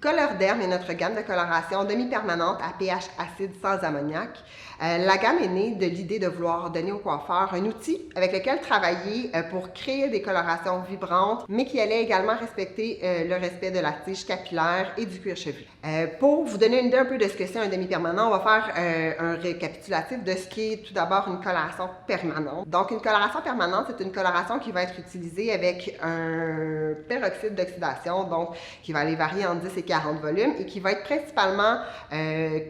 Colorderm est notre gamme de coloration demi-permanente à pH acide sans ammoniac. La gamme est née de l'idée de vouloir donner aux coiffeurs un outil avec lequel travailler pour créer des colorations vibrantes, mais qui allait également respecter le respect de la tige capillaire et du cuir chevelu. Pour vous donner une idée un peu de ce que c'est un demi-permanent, on va faire un récapitulatif de ce qui est tout d'abord une coloration permanente. Donc, une coloration permanente, c'est une coloration qui va être utilisée avec un peroxyde d'oxydation, donc qui va aller varier entre 10 et 40 volumes et qui va être principalement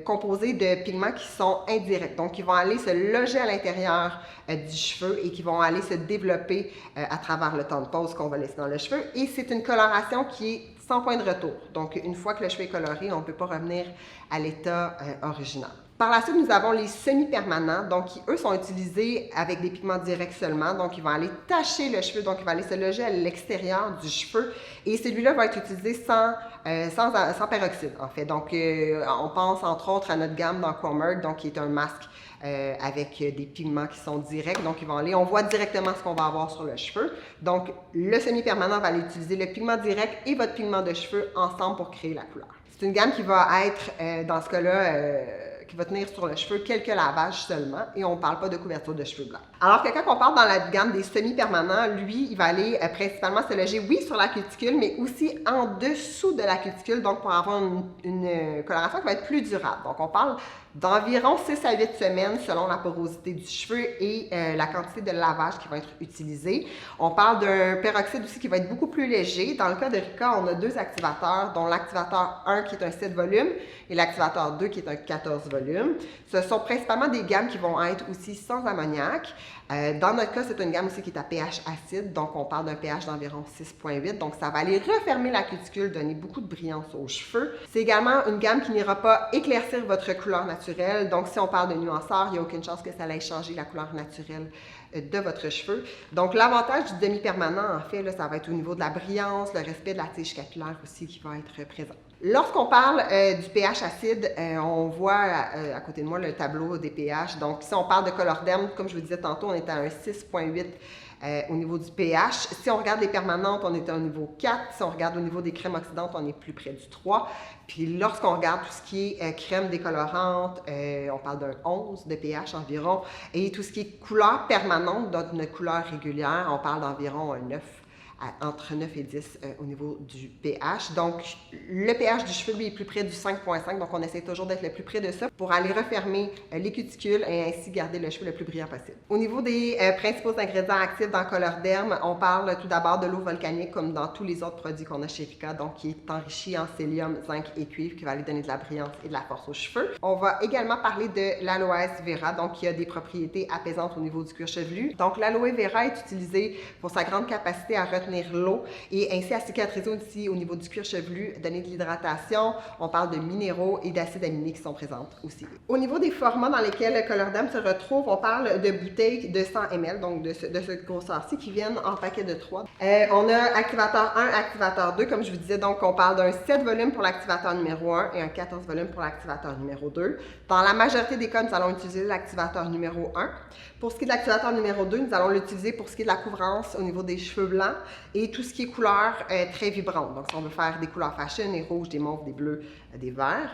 composé de pigments qui sont indirects. Donc, qui vont aller se loger à l'intérieur du cheveu et qui vont aller se développer à travers le temps de pause qu'on va laisser dans le cheveu. Et c'est une coloration qui est sans point de retour. Donc, une fois que le cheveu est coloré, on ne peut pas revenir à l'état original. Par la suite, nous avons les semi-permanents, donc qui, eux, sont utilisés avec des pigments directs seulement. Donc, ils vont aller tacher le cheveu, donc il va aller se loger à l'extérieur du cheveu. Et celui-là va être utilisé sans peroxyde, en fait. Donc, on pense entre autres à notre gamme d'Aquamerge, donc qui est un masque avec des pigments qui sont directs. Donc, ils vont aller, on voit directement ce qu'on va avoir sur le cheveu. Donc, le semi-permanent va aller utiliser le pigment direct et votre pigment de cheveux ensemble pour créer la couleur. C'est une gamme qui va être, dans ce cas-là, qui va tenir sur le cheveu quelques lavages seulement et on ne parle pas de couverture de cheveux blancs. Alors que quand on parle dans la gamme des semi-permanents, lui, il va aller principalement se loger, oui, sur la cuticule, mais aussi en dessous de la cuticule, donc pour avoir une coloration qui va être plus durable. Donc, on parle d'environ 6 à 8 semaines selon la porosité du cheveu et la quantité de lavage qui va être utilisée. On parle d'un peroxyde aussi qui va être beaucoup plus léger. Dans le cas de Rika, on a deux activateurs, dont l'activateur 1 qui est un 7 volumes et l'activateur 2 qui est un 14 volumes. Ce sont principalement des gammes qui vont être aussi sans ammoniac. Dans notre cas, c'est une gamme aussi qui est à pH acide, donc on parle d'un pH d'environ 6,8, donc ça va aller refermer la cuticule, donner beaucoup de brillance aux cheveux. C'est également une gamme qui n'ira pas éclaircir votre couleur naturelle, donc si on parle de nuanceur, il n'y a aucune chance que ça aille changer la couleur naturelle de votre cheveu. Donc l'avantage du demi-permanent, en fait, là, ça va être au niveau de la brillance, le respect de la tige capillaire aussi qui va être présent. Lorsqu'on parle du pH acide, on voit à côté de moi le tableau des pH. Donc, si on parle de Colorderm, comme je vous disais tantôt, on est à un 6,8 au niveau du pH. Si on regarde les permanentes, on est à un niveau 4. Si on regarde au niveau des crèmes oxydantes, on est plus près du 3. Puis lorsqu'on regarde tout ce qui est crème décolorante, on parle d'un 11 de pH environ. Et tout ce qui est couleur permanente, donc une couleur régulière, on parle d'environ un 9. Entre 9 et 10 au niveau du pH. Donc, le pH du cheveu, lui, est plus près du 5,5. Donc, on essaie toujours d'être le plus près de ça pour aller refermer les cuticules et ainsi garder le cheveu le plus brillant possible. Au niveau des principaux ingrédients actifs dans Colorderm, on parle tout d'abord de l'eau volcanique comme dans tous les autres produits qu'on a chez Rika, donc qui est enrichi en sélénium, zinc et cuivre, qui va aller donner de la brillance et de la force aux cheveux. On va également parler de l'aloe vera, donc qui a des propriétés apaisantes au niveau du cuir chevelu. Donc, l'aloe vera est utilisé pour sa grande capacité à retenir l'eau et ainsi à cicatriser aussi au niveau du cuir chevelu, donner de l'hydratation. On parle de minéraux et d'acides aminés qui sont présents aussi. Au niveau des formats dans lesquels Colorderm se retrouve, on parle de bouteilles de 100 ml, donc de ce grosseur-ci qui viennent en paquet de 3. On a activateur 1, activateur 2, comme je vous disais, donc on parle d'un 7 volumes pour l'activateur numéro 1 et un 14 volumes pour l'activateur numéro 2. Dans la majorité des cas, nous allons utiliser l'activateur numéro 1. Pour ce qui est de l'activateur numéro 2, nous allons l'utiliser pour ce qui est de la couvrance au niveau des cheveux blancs et tout ce qui est couleur très vibrante. Donc, si on veut faire des couleurs fashion, des rouges, des mauves, des bleus, des verts.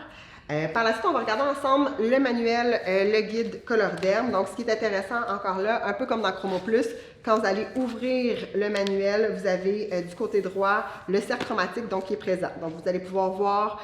Par la suite, on va regarder ensemble le manuel, le guide Colorderm. Donc, ce qui est intéressant encore là, un peu comme dans Chromo Plus, quand vous allez ouvrir le manuel, vous avez du côté droit le cercle chromatique donc, qui est présent. Donc, vous allez pouvoir voir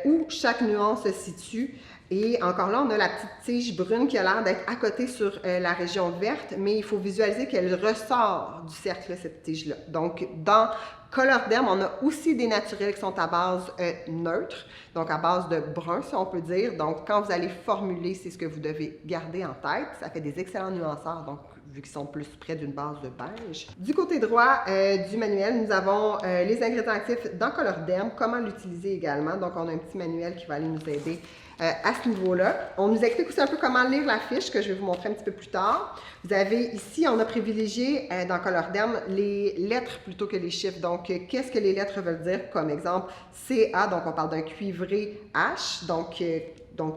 où chaque nuance se situe. Et encore là, on a la petite tige brune qui a l'air d'être à côté sur la région verte, mais il faut visualiser qu'elle ressort du cercle, cette tige-là. Donc, dans Colorderm, on a aussi des naturels qui sont à base neutre, donc à base de brun, si on peut dire. Donc, quand vous allez formuler, c'est ce que vous devez garder en tête. Ça fait des excellents nuanceurs, donc vu qu'ils sont plus près d'une base de beige. Du côté droit du manuel, nous avons les ingrédients actifs dans Colorderm, comment l'utiliser également. Donc, on a un petit manuel qui va aller nous aider à ce niveau-là. On nous explique aussi un peu comment lire la fiche, que je vais vous montrer un petit peu plus tard. Vous avez ici, on a privilégié dans Colorderm les lettres plutôt que les chiffres. Donc, qu'est-ce que les lettres veulent dire? Comme exemple, CA, donc on parle d'un cuivré H, donc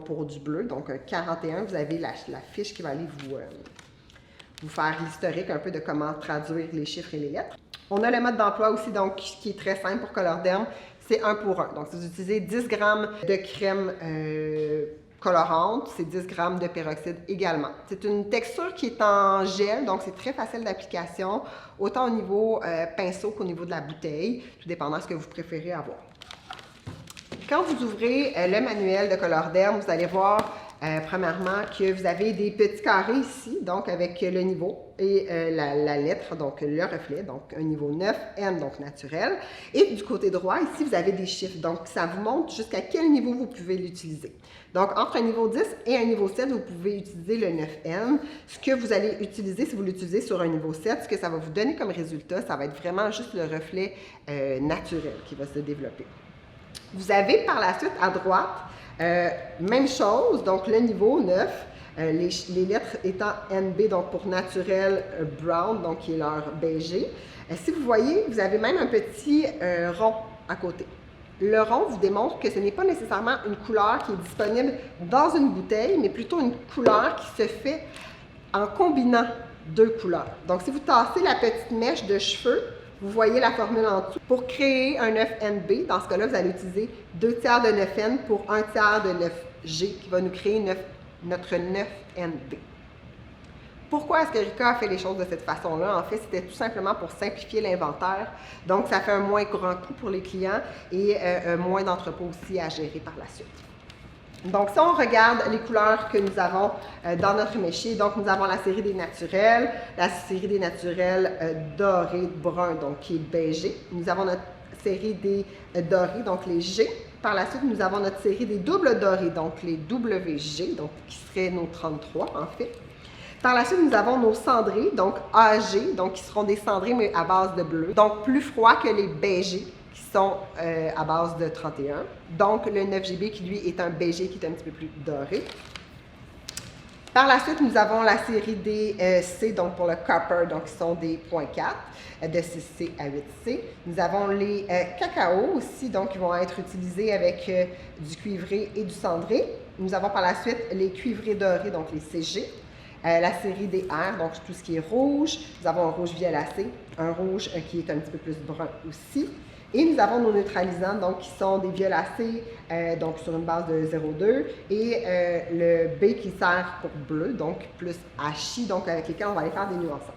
pour du bleu, donc un 41, vous avez la fiche qui va aller vous faire l'historique un peu de comment traduire les chiffres et les lettres. On a le mode d'emploi aussi, donc qui est très simple pour Colorderm. c'est 1 pour 1. Donc, si vous utilisez 10 grammes de crème colorante, c'est 10 grammes de peroxyde également. C'est une texture qui est en gel, donc c'est très facile d'application, autant au niveau pinceau qu'au niveau de la bouteille, tout dépendant de ce que vous préférez avoir. Quand vous ouvrez le manuel de Colorderm, vous allez voir premièrement que vous avez des petits carrés ici, donc avec le niveau et la lettre, donc le reflet, donc un niveau 9, N, donc naturel. Et du côté droit, ici, vous avez des chiffres, donc ça vous montre jusqu'à quel niveau vous pouvez l'utiliser. Donc, entre un niveau 10 et un niveau 7, vous pouvez utiliser le 9N. Ce que vous allez utiliser, si vous l'utilisez sur un niveau 7, ce que ça va vous donner comme résultat, ça va être vraiment juste le reflet naturel qui va se développer. Vous avez par la suite à droite, même chose, donc le niveau 9, les lettres étant NB, donc pour naturel brown, donc qui est leur beige. Si vous voyez, vous avez même un petit rond à côté. Le rond vous démontre que ce n'est pas nécessairement une couleur qui est disponible dans une bouteille, mais plutôt une couleur qui se fait en combinant deux couleurs. Donc, si vous tassez la petite mèche de cheveux, vous voyez la formule en dessous. Pour créer un 9NB, dans ce cas-là, vous allez utiliser 2 tiers de 9N pour 1 tiers de 9G, qui va nous créer notre 9NB. Pourquoi est-ce que Rika a fait les choses de cette façon-là? En fait, c'était tout simplement pour simplifier l'inventaire. Donc, ça fait un moins grand coût pour les clients et moins d'entrepôts aussi à gérer par la suite. Donc, si on regarde les couleurs que nous avons dans notre méchier, donc nous avons la série des naturels, la série des naturels dorés, bruns, donc qui est beige. Nous avons notre série des dorés, donc les G. Par la suite, nous avons notre série des doubles dorés, donc les WG, donc qui seraient nos 33 en fait. Par la suite, nous avons nos cendrés, donc AG, donc qui seront des cendrés mais à base de bleu, donc plus froids que les beigés qui sont à base de 31. Donc le 9GB qui lui est un beige qui est un petit peu plus doré. Par la suite, nous avons la série des C, donc pour le copper, donc qui sont des 0.4, de 6C à 8C. Nous avons les cacao aussi, donc qui vont être utilisés avec du cuivré et du cendré. Nous avons par la suite les cuivrés dorés, donc les CG. La série des R, donc tout ce qui est rouge. Nous avons un rouge violacé, un rouge qui est un petit peu plus brun aussi. Et nous avons nos neutralisants, donc qui sont des violacés, donc sur une base de 0,2, et le B qui sert pour bleu, donc plus hachi, donc avec lesquels on va aller faire des nuanceurs.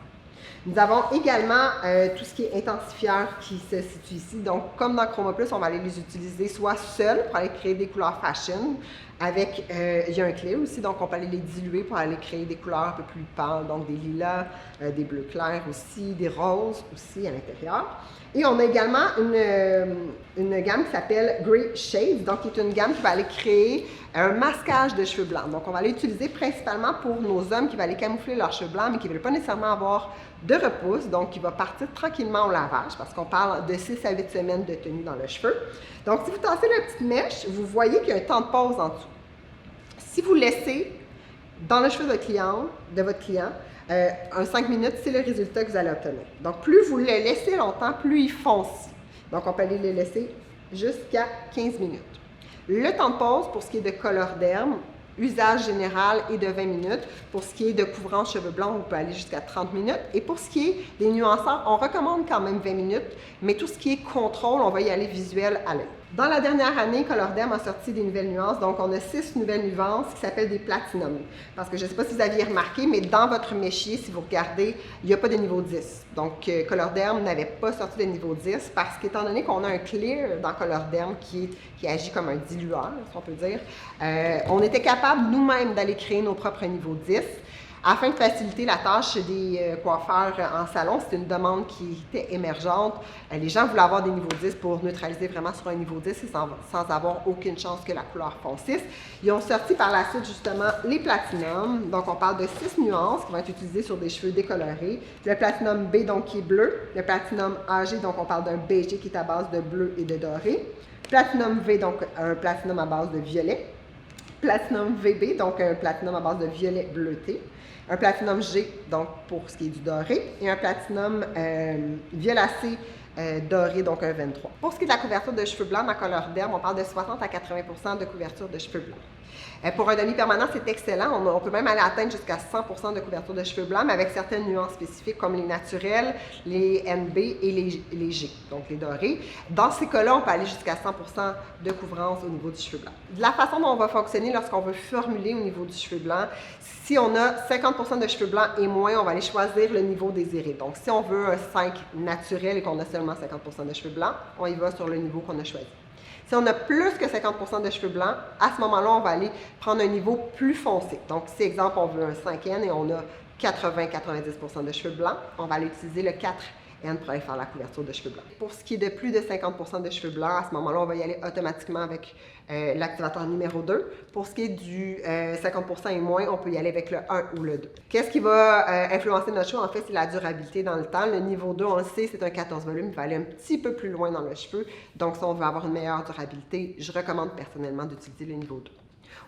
Nous avons également tout ce qui est intensifieur qui se situe ici. Donc, comme dans Chroma Plus, on va aller les utiliser soit seuls pour aller créer des couleurs fashion. Avec, il y a un clear aussi, donc on peut aller les diluer pour aller créer des couleurs un peu plus pâles, donc des lilas, des bleus clairs aussi, des roses aussi à l'intérieur. Et on a également une gamme qui s'appelle Grey Shades, donc qui est une gamme qui va aller créer un masquage de cheveux blancs. Donc on va l'utiliser principalement pour nos hommes qui vont aller camoufler leurs cheveux blancs, mais qui ne veulent pas nécessairement avoir de repousse, donc qui va partir tranquillement au lavage, parce qu'on parle de 6 à 8 semaines de tenue dans le cheveu. Donc si vous tassez la petite mèche, vous voyez qu'il y a un temps de pause en dessous. Si vous laissez dans le cheveu de votre client, un 5 minutes, c'est le résultat que vous allez obtenir. Donc, plus vous le laissez longtemps, plus il fonce. Donc, on peut aller le laisser jusqu'à 15 minutes. Le temps de pause, pour ce qui est de Colorderm, usage général est de 20 minutes. Pour ce qui est de couvrant cheveux blancs, on peut aller jusqu'à 30 minutes. Et pour ce qui est des nuanceurs, on recommande quand même 20 minutes, mais tout ce qui est contrôle, on va y aller visuel à l'œil. Dans la dernière année, Colorderm a sorti des nouvelles nuances. Donc, on a 6 nouvelles nuances qui s'appellent des platinum. Parce que je ne sais pas si vous aviez remarqué, mais dans votre méchier, si vous regardez, il n'y a pas de niveau 10. Donc, Colorderm n'avait pas sorti de niveau 10 parce qu'étant donné qu'on a un clear dans Colorderm qui agit comme un dilueur, si on peut dire, on était capable nous-mêmes d'aller créer nos propres niveaux 10. Afin de faciliter la tâche des coiffeurs en salon, c'était une demande qui était émergente. Les gens voulaient avoir des niveaux 10 pour neutraliser vraiment sur un niveau 10 et sans avoir aucune chance que la couleur foncisse. Ils ont sorti par la suite justement les platinum. Donc on parle de 6 nuances qui vont être utilisées sur des cheveux décolorés. Le platinum B donc qui est bleu. Le platinum AG, donc on parle d'un beige qui est à base de bleu et de doré. Platinum V, donc un platinum à base de violet. Platinum VB, donc un platinum à base de violet bleuté. Un platinum G, donc pour ce qui est du doré, et un platinum violacé doré, donc un 23. Pour ce qui est de la couverture de cheveux blancs, ma Colorderm, on parle de 60 à 80 % de couverture de cheveux blancs. Pour un demi-permanent, c'est excellent. On peut même aller atteindre jusqu'à 100% de couverture de cheveux blancs, mais avec certaines nuances spécifiques comme les naturels, les NB et les G, donc les dorés. Dans ces cas-là, on peut aller jusqu'à 100% de couvrance au niveau du cheveu blanc. De la façon dont on va fonctionner lorsqu'on veut formuler au niveau du cheveu blanc, si on a 50% de cheveux blancs et moins, on va aller choisir le niveau désiré. Donc, si on veut un 5 naturel et qu'on a seulement 50% de cheveux blancs, on y va sur le niveau qu'on a choisi. Si on a plus que 50% de cheveux blancs, à ce moment-là, on va aller prendre un niveau plus foncé. Donc, si, exemple, on veut un 5N et on a 80-90% de cheveux blancs, on va aller utiliser le 4N pour aller faire la couverture de cheveux blancs. Pour ce qui est de plus de 50% de cheveux blancs, à ce moment-là, on va y aller automatiquement avec l'activateur numéro 2. Pour ce qui est du 50% et moins, on peut y aller avec le 1 ou le 2. Qu'est-ce qui va influencer notre cheveu? En fait, c'est la durabilité dans le temps. Le niveau 2, on le sait, c'est un 14 volumes. Il va aller un petit peu plus loin dans le cheveu. Donc, si on veut avoir une meilleure durabilité, je recommande personnellement d'utiliser le niveau 2.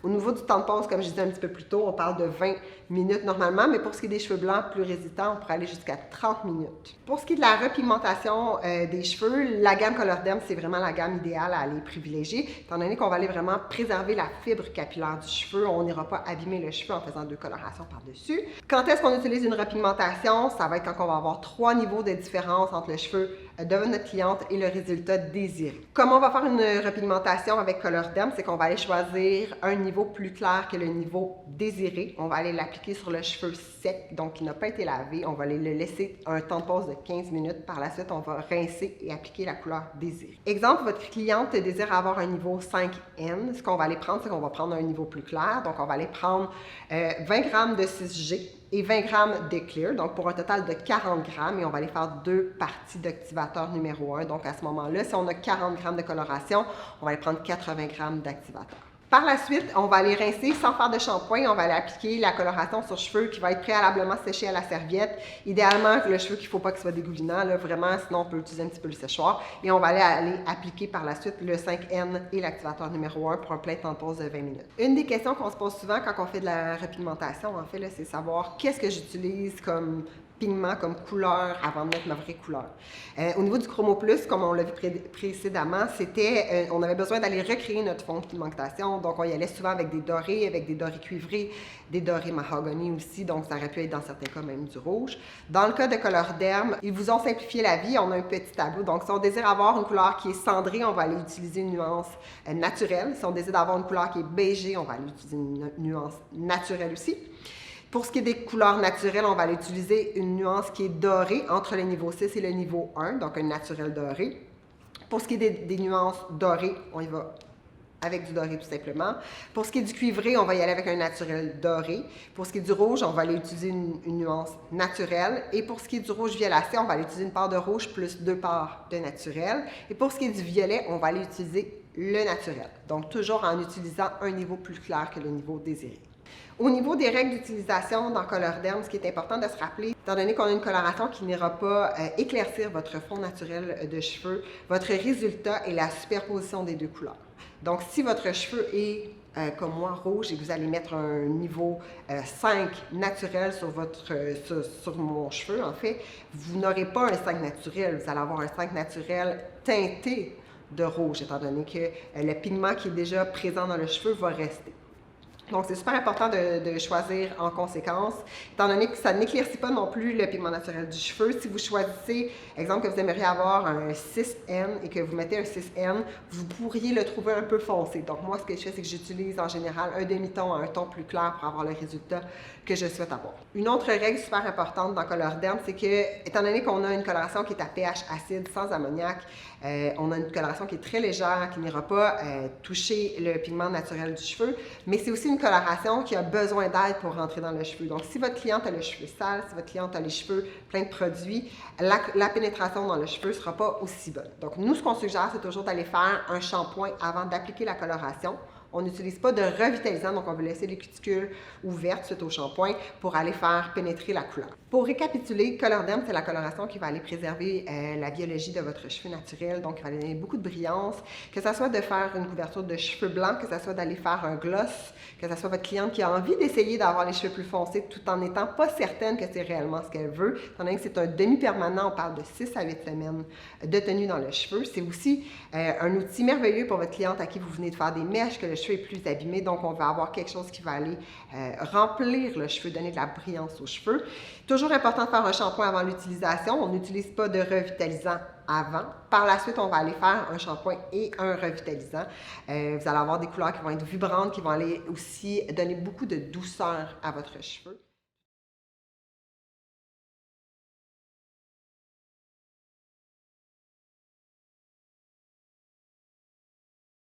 Au niveau du temps de pause, comme je disais un petit peu plus tôt, on parle de 20 minutes normalement, mais pour ce qui est des cheveux blancs plus résistants, on pourrait aller jusqu'à 30 minutes. Pour ce qui est de la repigmentation des cheveux, la gamme Color Derm, c'est vraiment la gamme idéale à aller privilégier, étant donné qu'on va aller vraiment préserver la fibre capillaire du cheveu. On n'ira pas abîmer le cheveu en faisant deux colorations par-dessus. Quand est-ce qu'on utilise une repigmentation? Ça va être quand on va avoir 3 niveaux de différence entre le cheveu de notre cliente et le résultat désiré. Comment on va faire une repigmentation avec Color Derm? C'est qu'on va aller choisir un niveau plus clair que le niveau désiré. On va aller l'appliquer sur le cheveu sec, donc qui n'a pas été lavé. On va aller le laisser un temps de pause de 15 minutes. Par la suite, on va rincer et appliquer la couleur désirée. Exemple, votre cliente désire avoir un niveau 5N. Ce qu'on va aller prendre, c'est qu'on va prendre un niveau plus clair. Donc, on va aller prendre 20 grammes de 6G et 20 grammes de Clear, donc pour un total de 40 grammes, et on va aller faire 2 parties d'activateur numéro 1. Donc à ce moment-là, si on a 40 grammes de coloration, on va aller prendre 80 grammes d'activateur. Par la suite, on va aller rincer sans faire de shampoing. On va aller appliquer la coloration sur cheveux qui va être préalablement séché à la serviette. Idéalement, le cheveu qu'il ne faut pas qu'il soit dégoulinant, là, vraiment, sinon on peut utiliser un petit peu le séchoir. Et on va aller appliquer par la suite le 5N et l'activateur numéro 1 pour un plein temps de pause de 20 minutes. Une des questions qu'on se pose souvent quand on fait de la repigmentation, en fait, c'est savoir qu'est-ce que j'utilise comme pigment, comme couleur avant de mettre ma vraie couleur. Au niveau du Chromo Plus, comme on l'a vu précédemment, on avait besoin d'aller recréer notre fond de pigmentation. Donc, on y allait souvent avec des dorés cuivrés, des dorés mahogany aussi. Donc, ça aurait pu être dans certains cas même du rouge. Dans le cas de Color Derm, ils vous ont simplifié la vie. On a un petit tableau. Donc, si on désire avoir une couleur qui est cendrée, on va aller utiliser une nuance naturelle. Si on désire avoir une couleur qui est beigée, on va aller utiliser une nuance naturelle aussi. Pour ce qui est des couleurs naturelles, on va aller utiliser une nuance qui est dorée entre le niveau 6 et le niveau 1, donc un naturel doré. Pour ce qui est des nuances dorées, on y va avec du doré tout simplement. Pour ce qui est du cuivré, on va y aller avec un naturel doré. Pour ce qui est du rouge, on va aller utiliser une nuance naturelle. Et pour ce qui est du rouge violacé, on va aller utiliser une part de rouge plus 2 parts de naturel. Et pour ce qui est du violet, on va aller utiliser le naturel. Donc toujours en utilisant un niveau plus clair que le niveau désiré. Au niveau des règles d'utilisation dans Color Derm, ce qui est important de se rappeler, étant donné qu'on a une coloration qui n'ira pas éclaircir votre fond naturel de cheveux, votre résultat est la superposition des deux couleurs. Donc, si votre cheveu est, comme moi, rouge et que vous allez mettre un niveau 5 naturel sur mon cheveu, en fait, vous n'aurez pas un 5 naturel, vous allez avoir un 5 naturel teinté de rouge, étant donné que le pigment qui est déjà présent dans le cheveu va rester. Donc, c'est super important de choisir en conséquence, étant donné que ça n'éclaircit pas non plus le pigment naturel du cheveu. Si vous choisissez, exemple, que vous aimeriez avoir un 6N et que vous mettez un 6N, vous pourriez le trouver un peu foncé. Donc, moi, ce que je fais, c'est que j'utilise en général un demi-ton à un ton plus clair pour avoir le résultat que je souhaite avoir. Une autre règle super importante dans Color Derm, c'est que, étant donné qu'on a une coloration qui est à pH acide, sans ammoniac, on a une coloration qui est très légère, qui n'ira pas toucher le pigment naturel du cheveu, mais c'est aussi une coloration qui a besoin d'aide pour rentrer dans le cheveu. Donc, si votre cliente a les cheveux sales, si votre cliente a les cheveux pleins de produits, la pénétration dans le cheveu ne sera pas aussi bonne. Donc, nous, ce qu'on suggère, c'est toujours d'aller faire un shampoing avant d'appliquer la coloration. On n'utilise pas de revitalisant, donc on veut laisser les cuticules ouvertes suite au shampoing pour aller faire pénétrer la couleur. Pour récapituler, Color Derm, c'est la coloration qui va aller préserver la biologie de votre cheveu naturel, donc il va donner beaucoup de brillance, que ce soit de faire une couverture de cheveux blancs, que ce soit d'aller faire un gloss, que ce soit votre cliente qui a envie d'essayer d'avoir les cheveux plus foncés tout en n'étant pas certaine que c'est réellement ce qu'elle veut. Étant donné que c'est un demi-permanent, on parle de 6 à 8 semaines de tenue dans le cheveu. C'est aussi un outil merveilleux pour votre cliente à qui vous venez de faire des mèches, que le cheveu est plus abîmé, donc on va avoir quelque chose qui va aller remplir le cheveu, donner de la brillance aux cheveux. Toujours important de faire un shampoing avant l'utilisation. On n'utilise pas de revitalisant avant. Par la suite, on va aller faire un shampoing et un revitalisant. Vous allez avoir des couleurs qui vont être vibrantes, qui vont aller aussi donner beaucoup de douceur à votre cheveu.